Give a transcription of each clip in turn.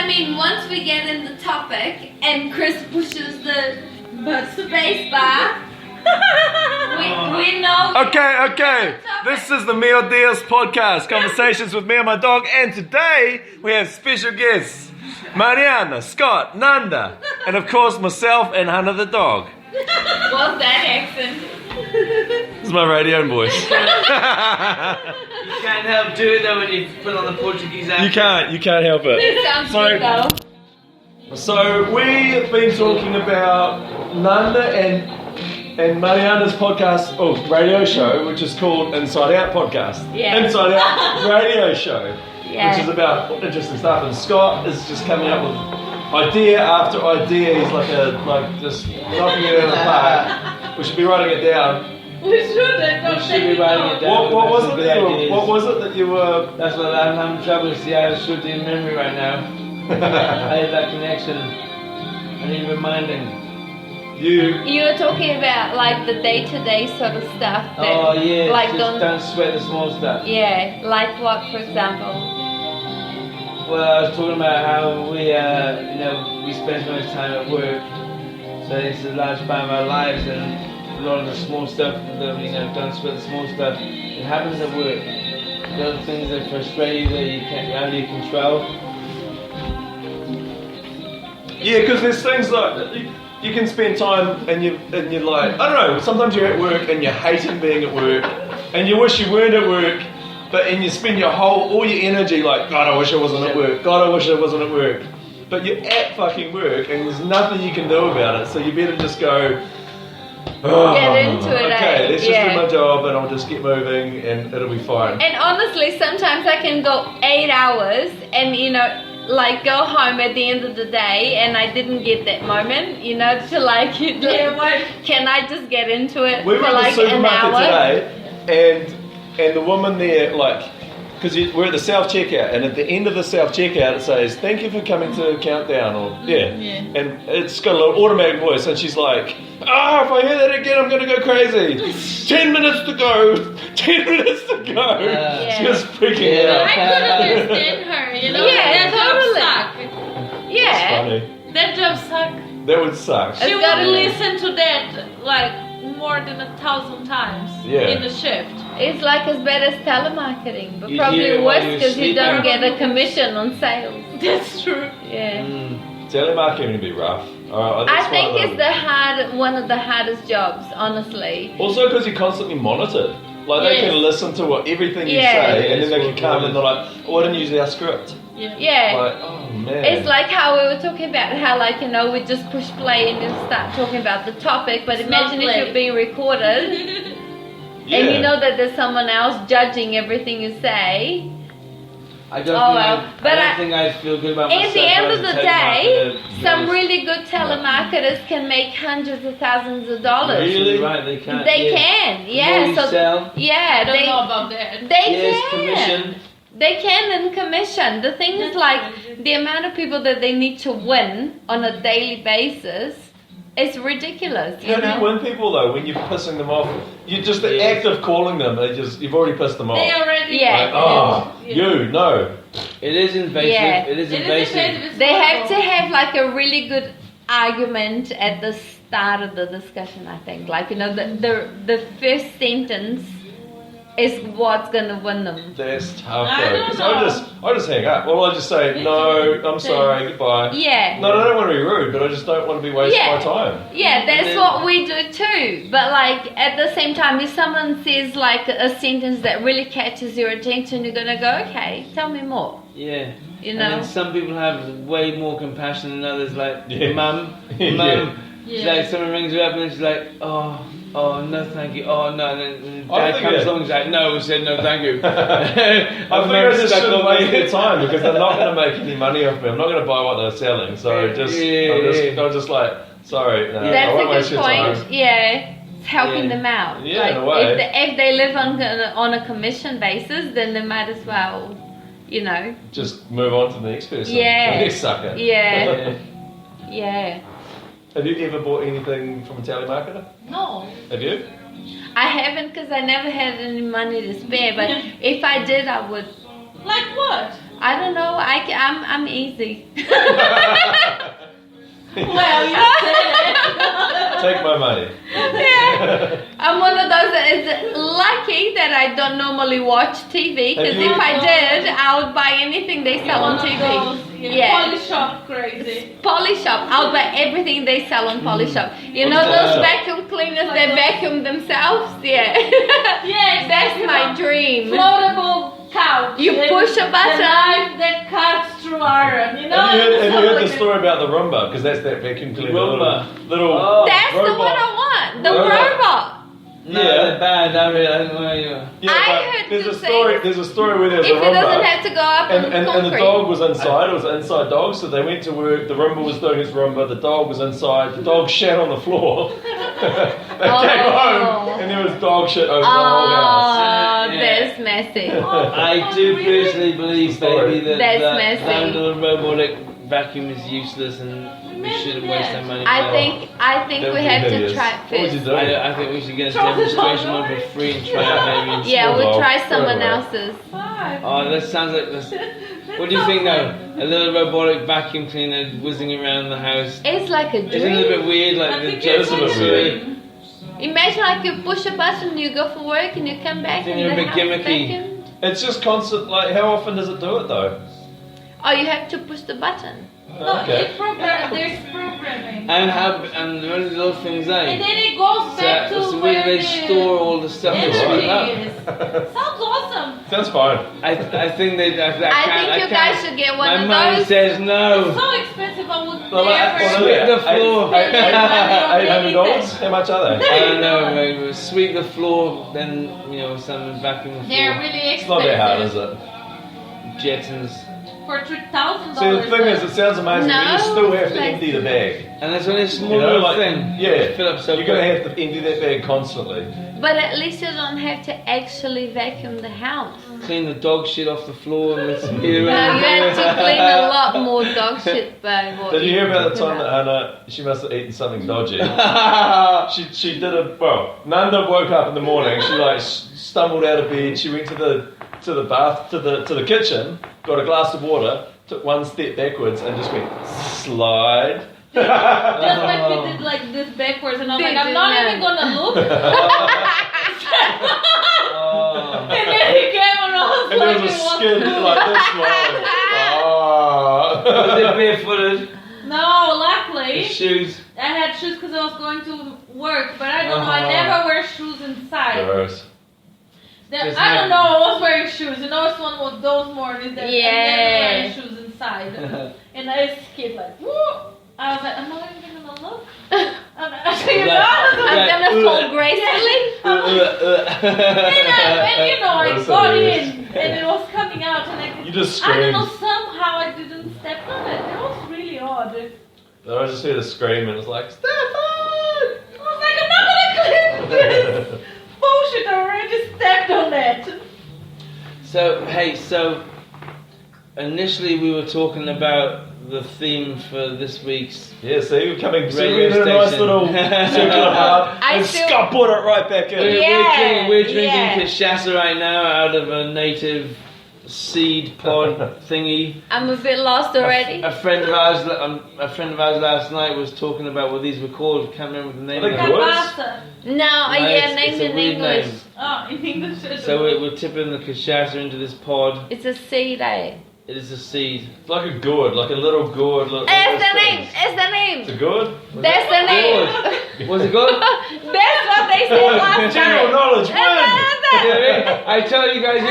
I mean, once we get in the topic and Chris pushes the space bar, we know. Okay. This is the Mio Deus podcast, conversations with me and my dog, and today we have special guests, Mariana, Scott, Nanda, and of course myself and Hannah the dog. What's that accent? This is my radio voice. You can't help doing that when you put on the Portuguese accent. You can't help it. This sounds good though. So we've been talking about Nanda and Mariana's podcast, radio show, which is called Inside Out Podcast. Yeah. Inside Out Radio Show, Yeah. which is about interesting stuff. And Scott is just coming up with idea after idea. He's like just knocking it out of the park. We should be writing it down. We should be writing it down. What was it that you were? That's what I'm having trouble. See, I have a short-term memory right now. I have that connection. I need reminding. You were talking about like the day-to-day sort of stuff. That, like don't sweat the small stuff. Yeah, like what, for example? Well, I was talking about how we, we spend so much time at work, so it's a large part of our lives, and a lot of the small stuff that don't sweat the small stuff. It happens at work. The other things that frustrate you that you can't really control. Yeah, because there's things like you can spend time and you're like, I don't know, sometimes you're at work and you're hating being at work and you wish you weren't at work, and you spend all your energy like, God, I wish I wasn't at work, God, I wish I wasn't at work. But you're at fucking work and there's nothing you can do about it, so you better just go, get into it. Okay, let's just do my job and I'll just get moving and it'll be fine. And honestly, sometimes I can go 8 hours and like go home at the end of the day and I didn't get that moment, to like, can I just get into it we for were like in the an supermarket hour? today and the woman there, like, because we're at the self-checkout and at the end of the self-checkout it says, thank you for coming to Countdown, or and it's got a little automatic voice and she's like, if I hear that again I'm going to go crazy. 10 minutes to go. 10 minutes to go. Just freaking out. I could understand her, Yeah, that totally. job suck. Yeah. That's funny. That job suck. That would suck. She would listen to that like more than 1,000 times in the shift. It's like as bad as telemarketing, but You probably hear it worse while you're because you don't sleeping. get a commission on sales. That's true. Yeah. Telemarketing would be rough. I think it's one of the hardest jobs, honestly. Also because you're constantly monitored. Like they can listen to everything you Yeah. say and then they can come and they're like, why didn't you use our script? Yeah. Like, oh man. It's like how we were talking about how we just push play and then start talking about the topic, but imagine if you're being recorded and you know that there's someone else judging everything you say. I don't think I'd feel good about myself. At the end of the day, some really really good telemarketers can make hundreds of thousands of dollars. Really? Right, they can. They can, The more you sell, yeah, I don't know about that. They can. commission. They can in commission. The thing is, like, the amount of people that they need to win on a daily basis is ridiculous. How do you win people though when you're pissing them off? You just the act of calling them, you've already pissed them off. They already. Like, no. It is invasive. Yeah. It is invasive. They have to have like a really good argument at the start of the discussion. I think, like the first sentence is what's gonna win them. That's tough I though. don't 'Cause know. I just hang up. Well, I just say, no, I'm sorry, goodbye. Yeah. No, I don't want to be rude, but I just don't want to be wasting my time. Yeah, that's what we do too. But like at the same time, if someone says like a sentence that really catches your attention, you're gonna go, okay, tell me more. Yeah. And then some people have way more compassion than others. Like, mum. She's like, someone rings her up and then she's like, oh no, thank you. Oh no, and then dad comes along and he's like, no, we said no, thank you. I think I just shouldn't waste their time because they're not going to make any money off me. I'm not going to buy what they're selling, so I'm just like, sorry, no, I won't waste that's a your good time. point. Yeah. Helping them out. Yeah, like, in a way. If they live on a commission basis, then they might as well, just move on to the next person. Yeah. The next sucker. Yeah. Yeah. Have you ever bought anything from a telemarketer? No. Have you? I haven't because I never had any money to spare, but if I did, I would. Like what? I don't know. I'm easy. Well, you said it. Take my money. Yeah. I'm one of those that is lucky that I don't normally watch TV, because Have you- if I did, I would buy anything they sell on TV. Yeah. Polishop crazy. Polishop. I'll buy everything they sell on Polishop. You know What's those that? vacuum cleaners that vacuum themselves? Yeah. Yes. That's my dream. Floatable couch. You push a button. The knife that cuts through iron. You know. Have you heard the Like story about the Roomba? Because that's that vacuum cleaner. Roomba. Little Oh. That's the robot. one I want. The Robot. robot. No, Yeah. they're bad. I don't know you. Yeah, I but heard there's two a story. things. There's a story where there's If a it Roomba. doesn't have to go up on And the concrete. dog was inside. It was an inside dog, so they went to work. The Roomba was doing its Roomba. The dog was inside. The dog shat on the floor. They came home and there was dog shit over the whole house. Oh, Yeah. that's messy. I do personally believe, baby, that That's that messy. little robotic vacuum is useless and we shouldn't waste our money. I on think Don't we be have to hideous. try it What would you first. do? it. I think we should get a Try the demonstration dog one for over. free and try it maybe. and Yeah, small we'll dog. try someone Right away. else's. Five. Oh, that sounds like this. What do you think though? A little robotic vacuum cleaner whizzing around the house. It's like a Isn't it a little dream. bit weird? Like I the think jets it's of a bit weird. Imagine like you push a button, you go for work, and you come back Think and you're the a bit house gimmicky. vacuumed. It's just constant. Like, how often does it do it though? Oh, you have to push the button. No, Okay. it's there's programming. And what are those things And like? then it goes back to So where where they the store all the stuff that's energy screwed up. is. Sounds awesome. Sounds fine. I think they. I I think you guys should get one My of mind those. says no. So expensive, I would Well, never. Sweep the floor. $800? How much are they? I don't know, maybe sweep the floor, then, some vacuum the They're floor. really It's not that hard, is expensive. it? Jetsons. For $3,000. See, the thing is, it sounds amazing, but you No, still have to like- empty the bag. And it's only a small You know, little like, thing. yeah, Fill up so you're going to quick. have to empty that bag constantly. But at least you don't have to actually vacuum the house. Clean the dog shit off the floor and let's get No, you around. have to clean a lot more dog shit by what Did you hear about the talk time that about. Anna, she must have eaten something dodgy? She did Nanda woke up in the morning, she like stumbled out of bed, she went to the kitchen, got a glass of water, took one step backwards and just went slide. Just like we did like this backwards, and I was They like, I'm did not that. even gonna look. Oh. And then he came and I was And there like, was a it was skin like this long. Was it Oh. barefooted? No, luckily The shoes? I had shoes because I was going to work, but I don't know. I Uh-huh. never wear shoes inside. Gross. Just I don't not- know. I was wearing shoes. You know, it's one of those mornings that I never wear Yeah. shoes inside, and I skipped like, woo! I was like, I'm not even gonna look. I'm not, Right. you know, I'm gonna fall gracefully. and you know, I That's got hilarious. in and it was coming out, and You just I don't screamed. know, somehow I didn't step on it. It was really odd. I I just heard a scream and it was like, Stefan! was like, I'm not gonna clean this bullshit. I already stepped on it. So initially we were talking about the theme for this week's. Yeah, see, we're coming Radio we're in a nice station. little circular path. I And still- Scott put it right back in. We're drinking yeah. cachaça right now out of a native seed pod thingy. I'm a bit lost already. A friend of ours last night was talking about what these were called. Can't remember the name I of think them. Good. Cabasa. No, No, yeah, it's named a in weird English. name. Oh, in English. So we're tipping the cachaça into this pod. It's a seed, eh? It is a seed. It's like a gourd, like a little gourd. It's the name. It's the It's a name. gourd? That's the name. Was it good? That's what they said last General time. knowledge, win! I told you guys,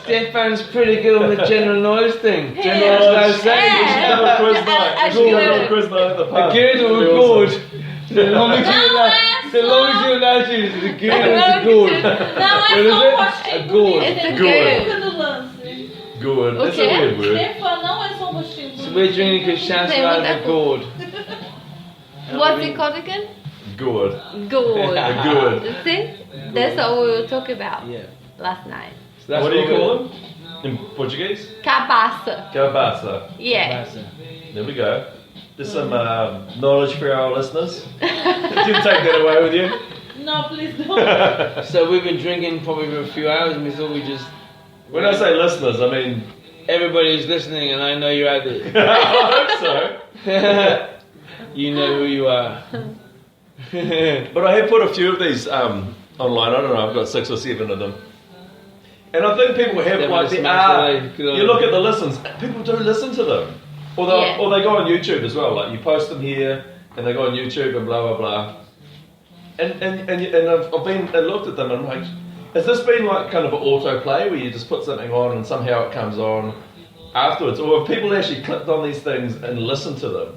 Stefan's pretty good on the general knowledge thing. General knowledge We should saying. have a quiz night. We should have a good. quiz night at the A pub. good or a That'd be good? awesome. The longer you allow to, the good or the good. Now I What is saw it? watching A gourd. It's a Gourd. good. Gourd. That's a Okay. weird word. Stefan, now I saw watching. So we're drinking cachaça out of a gourd. What's it called again? Gourd. Good. A gourd. See? That's what we were talking about Yeah. last night. So that's What do you we're- call them? In Portuguese? Cabaça. Cabaça. Yeah. There we go. There's some knowledge for our listeners. Didn't take that away with you. No, please don't. So we've been drinking probably for a few hours and we thought we'd just When I say listeners, I mean everybody who's listening, and I know you're out there. I hope so. You know who you are. But I have put a few of these online. I don't know. I've got 6 or 7 of them, and I think people have like you look at the listens. People do listen to them, or they go on YouTube as well. Like you post them here, and they go on YouTube and blah blah blah. And I've been and looked at them and I'm like, has this been like kind of an autoplay where you just put something on and somehow it comes on afterwards, or have people actually clicked on these things and listened to them?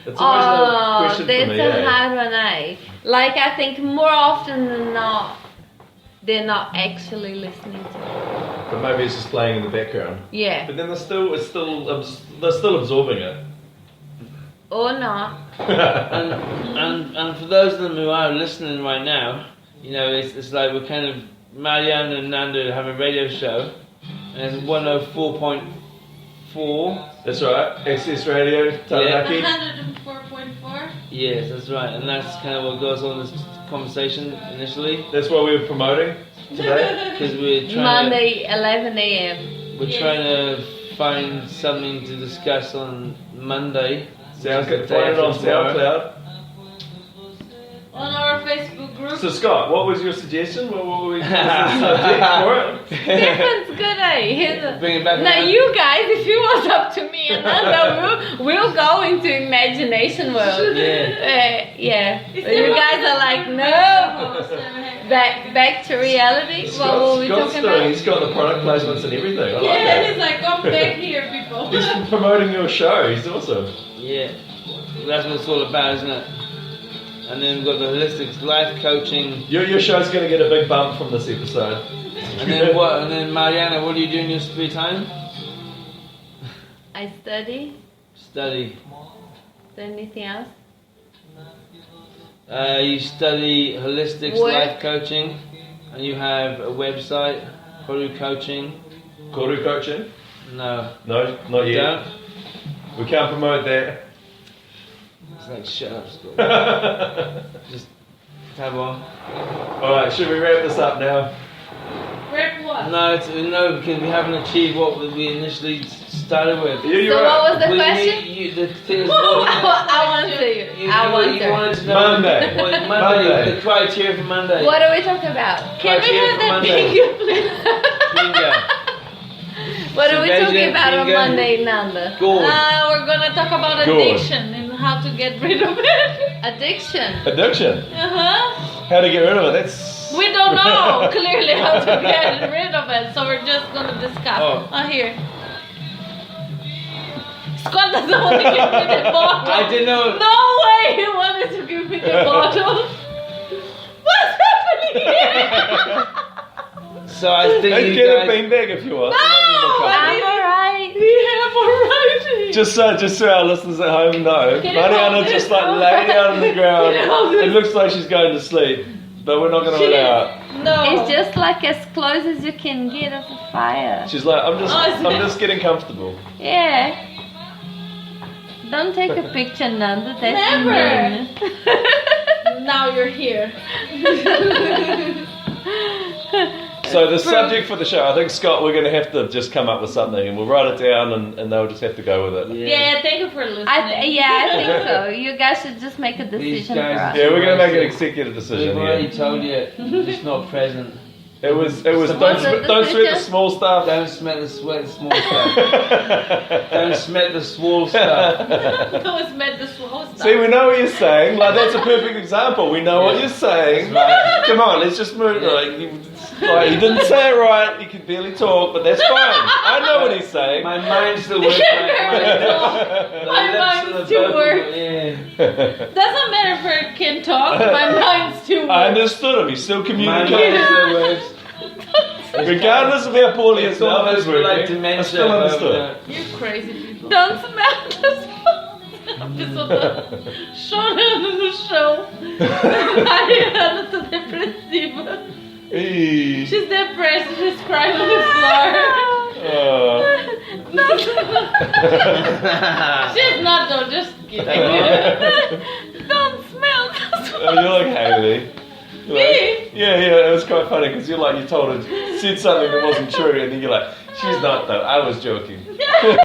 It's always a question for me. That's a hard one, eh? Like I think more often than not, they're not actually listening to it. But maybe it's just playing in the background. Yeah. But then they're still absorbing it. Or not. and for those of them who are listening right now, you know, it's like we're kind of Mariana and Nanda have a radio show, and it's 104.4. That's right. Access Radio, Taranaki. 104.4. Yes, that's right, and that's kind of what goes on in this conversation initially. That's what we were promoting today. Because we're trying Monday, 11 a.m. We're trying to find something to discuss on Monday. Find it on SoundCloud. On our Facebook group. So Scott, what was your suggestion? What were we subject for it? Stefan's good, eh? Bring it back. Now you guys, if it was up to me and Nanda, we'll go into imagination world. Yeah. Yeah. But you guys are like, no. Back to reality. What were we talking about? He's got the product placements and everything. I like Yeah, that. he's like, come back here, people. He's promoting your show. He's awesome. Yeah. That's what it's all about, isn't it? And then we've got the holistic life coaching. Your show's going to get a big bump from this episode. And then what? And then Mariana, what do you do in your spare time? I study. Study. Is there anything else? You study holistic life coaching, and you have a website, Koru Coaching. Koru Coaching? No. No, not You yet. don't? We can't promote that. It's like, shut up, Scott. Just tab on. Alright, should we wrap this up now? Rap what? No, because we haven't achieved what we initially started with. Yeah, you're So right. what was the question? The thing is, I want to. you wanted to know Monday. Monday. The criteria for Monday. What are we talking about? Can we Criteria have for that Monday. bingo, please? Bingo. What are we So talking about on bingo. Monday, Nanda? Gourd. We're gonna talk about Go on. addiction and how to get rid of it. Addiction. Addiction. How to get rid of it? That's. We don't know clearly how to get rid of it, so we're just gonna discuss. Oh. Here. Scott doesn't want to give me the bottle. I didn't know. No way he wanted to give me the bottle. What's happening here? So I think Hey, you get a guys. beanbag if you want. I'm alright. We have a right. Just so our listeners at home know, Can you hold Mariana this? just like lay down on the ground. Can you hold this? It looks like she's going to sleep, but we're not going to allow it. No. It's just like as close as you can get of a fire. She's like, I'm Oh, just getting comfortable. Yeah. Don't take a picture, Nanda. That's Never. mean. Now you're here. So the subject for the show, I think Scott, we're going to have to just come up with something, and we'll write it down, and they'll just have to go with it. Yeah, thank you for listening. I think so. You guys should just make a These decision for guys- us. Yeah, we're going to make an executive decision We've already here. told you, just not present. It was So don't what's the sweat the decision? small stuff. Don't smell the small stuff. Don't smell the small stuff. No, it's meant the slow stuff. See, we know what you're saying. Like that's a perfect example. We know what you're saying. That's Come on, let's just move. Yeah. Like, he didn't say it right. He could barely talk, but that's fine. I know what he's saying. My mind still works. My mind still works. Yeah. Doesn't matter if I can talk, my mind still I works. understood him. He's still My communicating. mind still works. Regardless of how poorly his It's almost mouth is working, like I dementia. still understood. You crazy people. Don't smell this. Sono no chão. Mariana tá depressiva. Eee. She's depressed. She's crying on the floor. She's not though. Just kidding. Don't smell this. Oh, you're like Haley. You're like, yeah, it was quite funny because you told her, said something that wasn't true, and then you're like, she's not though, I was joking.